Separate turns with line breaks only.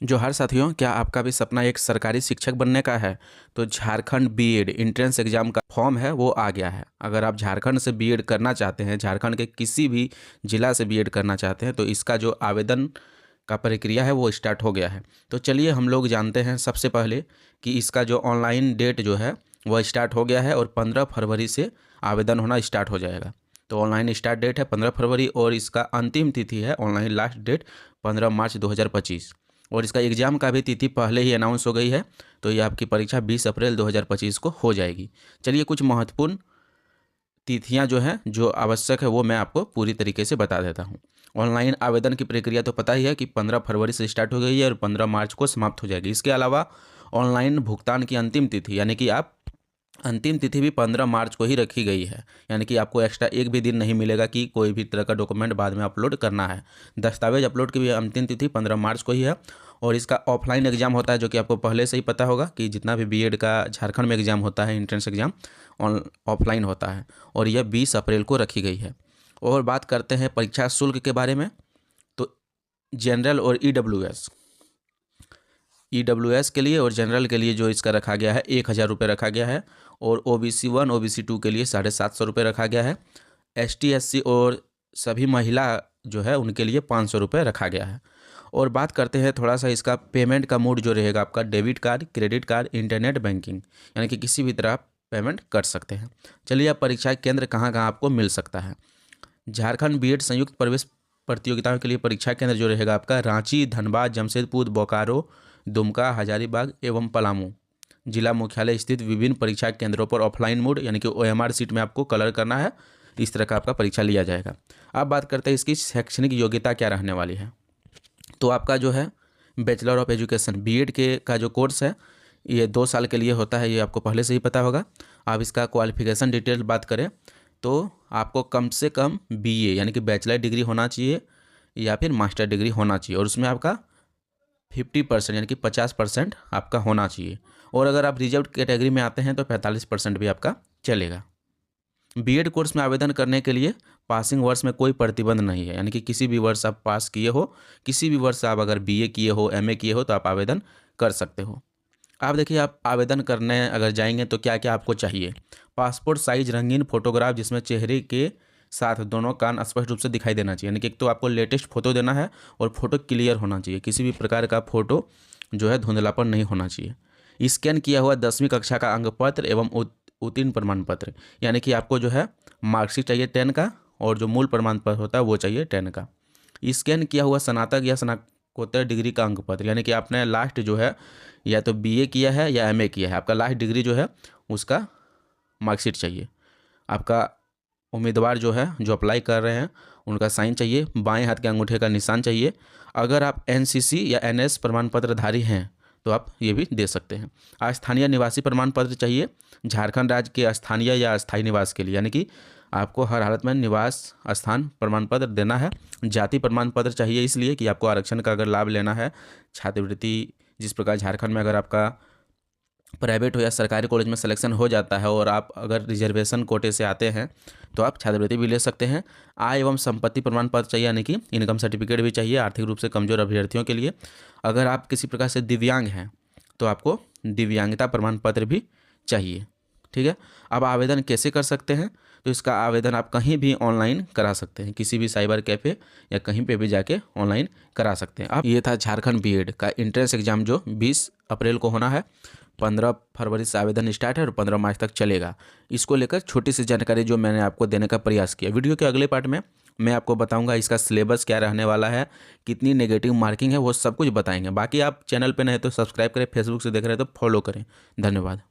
जो हर साथियों, क्या आपका भी सपना एक सरकारी शिक्षक बनने का है? तो झारखंड बीएड एंट्रेंस एग्जाम का फॉर्म है वो आ गया है। अगर आप झारखंड से बीएड करना चाहते हैं, झारखंड के किसी भी जिला से बीएड करना चाहते हैं, तो इसका जो आवेदन का प्रक्रिया है वो स्टार्ट हो गया है। तो चलिए हम लोग जानते हैं सबसे पहले कि इसका जो ऑनलाइन डेट जो है वह स्टार्ट हो गया है और 15 फरवरी से आवेदन होना स्टार्ट हो जाएगा। तो ऑनलाइन स्टार्ट डेट है 15 फरवरी और इसका अंतिम तिथि है ऑनलाइन लास्ट डेट 15 मार्च 2025। और इसका एग्ज़ाम का भी तिथि पहले ही अनाउंस हो गई है। तो ये आपकी परीक्षा 20 अप्रैल 2025 को हो जाएगी। चलिए कुछ महत्वपूर्ण तिथियां जो हैं जो आवश्यक है वो मैं आपको पूरी तरीके से बता देता हूं। ऑनलाइन आवेदन की प्रक्रिया तो पता ही है कि 15 फरवरी से स्टार्ट हो गई है और 15 मार्च को समाप्त हो जाएगी। इसके अलावा ऑनलाइन भुगतान की अंतिम तिथि यानी कि आप अंतिम तिथि भी 15 मार्च को ही रखी गई है। यानी कि आपको एक्स्ट्रा एक भी दिन नहीं मिलेगा कि कोई भी तरह का डॉक्यूमेंट बाद में अपलोड करना है। दस्तावेज अपलोड की भी अंतिम तिथि 15 मार्च को ही है। और इसका ऑफलाइन एग्जाम होता है, जो कि आपको पहले से ही पता होगा कि जितना भी बीएड का झारखंड में एग्जाम होता है एंट्रेंस एग्जाम ऑफलाइन होता है और यह 20 अप्रैल को रखी गई है। और बात करते हैं परीक्षा शुल्क के बारे में। तो जनरल और ईडब्ल्यूएस के लिए और जनरल के लिए जो इसका रखा गया है 1,000 रुपये रखा गया है। और ओबीसी 1 ओबीसी 2 के लिए 750 रुपये रखा गया है। एसटी एससी और सभी महिला जो है उनके लिए 500 रुपये रखा गया है। और बात करते हैं थोड़ा सा इसका पेमेंट का मोड जो रहेगा आपका debit card, credit card, internet banking, यानी कि किसी भी तरह आप पेमेंट कर सकते हैं। चलिए अब परीक्षा केंद्र कहाँ कहाँ आपको मिल सकता है। झारखंड बीएड संयुक्त प्रवेश प्रतियोगिताओं के लिए परीक्षा केंद्र जो रहेगा आपका रांची, धनबाद, जमशेदपुर, बोकारो, दुमका, हजारीबाग एवं पलामू जिला मुख्यालय स्थित विभिन्न परीक्षा केंद्रों पर ऑफलाइन मोड यानी कि ओएमआर सीट में आपको कलर करना है। इस तरह का आपका परीक्षा लिया जाएगा। अब बात करते हैं इसकी शैक्षणिक योग्यता क्या रहने वाली है। तो आपका जो है बैचलर ऑफ एजुकेशन बीएड के का जो कोर्स है ये 2 साल के लिए होता है, ये आपको पहले से ही पता होगा। आप इसका क्वालिफिकेशन डिटेल बात करें तो आपको कम से कम बीए यानी कि बैचलर डिग्री होना चाहिए या फिर मास्टर डिग्री होना चाहिए और उसमें आपका 50% यानी कि 50% आपका होना चाहिए। और अगर आप रिजर्व कैटेगरी में आते हैं तो 45% भी आपका चलेगा। बीएड कोर्स में आवेदन करने के लिए पासिंग वर्ष में कोई प्रतिबंध नहीं है, यानी कि किसी भी वर्ष आप पास किए हो, किसी भी वर्ष आप अगर बीए किए हो, एमए किए हो तो आप आवेदन कर सकते हो। आप देखिए, आप आवेदन करने अगर जाएंगे तो क्या क्या आपको चाहिए। पासपोर्ट साइज रंगीन फोटोग्राफ जिसमें चेहरे के साथ दोनों कान स्पष्ट रूप से दिखाई देना चाहिए, यानी कि एक तो आपको लेटेस्ट फोटो देना है और फोटो क्लियर होना चाहिए, किसी भी प्रकार का फोटो जो है धुंधलापन नहीं होना चाहिए। स्कैन किया हुआ 10वीं कक्षा का अंक पत्र एवं उत्तीर्ण प्रमाण पत्र, यानी कि आपको जो है मार्कशीट चाहिए 10 का और जो मूल प्रमाण पत्र होता है वो चाहिए 10 का। स्कैन किया हुआ स्नातक या स्नातकोत्तर डिग्री का अंक पत्र, यानी कि आपने लास्ट जो है या तो बीए किया है या एमए किया है, आपका लास्ट डिग्री जो है उसका मार्कशीट चाहिए। आपका उम्मीदवार जो है जो अप्लाई कर रहे हैं उनका साइन चाहिए, बाएं हाथ के अंगूठे का निशान चाहिए। अगर आप एनसीसी या एनएस प्रमाण पत्रधारी हैं तो आप ये भी दे सकते हैं। स्थानीय निवासी प्रमाण पत्र चाहिए झारखंड राज्य के स्थानीय या अस्थायी निवास के लिए, यानी कि आपको हर हालत में निवास स्थान प्रमाण पत्र देना है। जाति प्रमाण पत्र चाहिए इसलिए कि आपको आरक्षण का अगर लाभ लेना है, छात्रवृत्ति जिस प्रकार झारखंड में अगर आपका प्राइवेट हो या सरकारी कॉलेज में सिलेक्शन हो जाता है और आप अगर रिजर्वेशन कोटे से आते हैं तो आप छात्रवृत्ति भी ले सकते हैं। आय एवं संपत्ति प्रमाण पत्र चाहिए, यानी कि इनकम सर्टिफिकेट भी चाहिए आर्थिक रूप से कमजोर अभ्यर्थियों के लिए। अगर आप किसी प्रकार से दिव्यांग हैं तो आपको दिव्यांगता प्रमाण पत्र भी चाहिए। ठीक है, अब आवेदन कैसे कर सकते हैं। तो इसका आवेदन आप कहीं भी ऑनलाइन करा सकते हैं, किसी भी साइबर कैफ़े या कहीं पे भी जाके ऑनलाइन करा सकते हैं। अब ये था झारखंड बीएड का एंट्रेंस एग्जाम जो 20 अप्रैल को होना है। 15 फरवरी से आवेदन स्टार्ट है और 15 मार्च तक चलेगा। इसको लेकर छोटी सी जानकारी जो मैंने आपको देने का प्रयास किया। वीडियो के अगले पार्ट में मैं आपको बताऊंगा इसका सिलेबस क्या रहने वाला है, कितनी नेगेटिव मार्किंग है, वो सब कुछ बताएंगे। बाकी आप चैनल पे नए तो सब्सक्राइब करें, फेसबुक से देख रहे हैं तो फॉलो करें। धन्यवाद।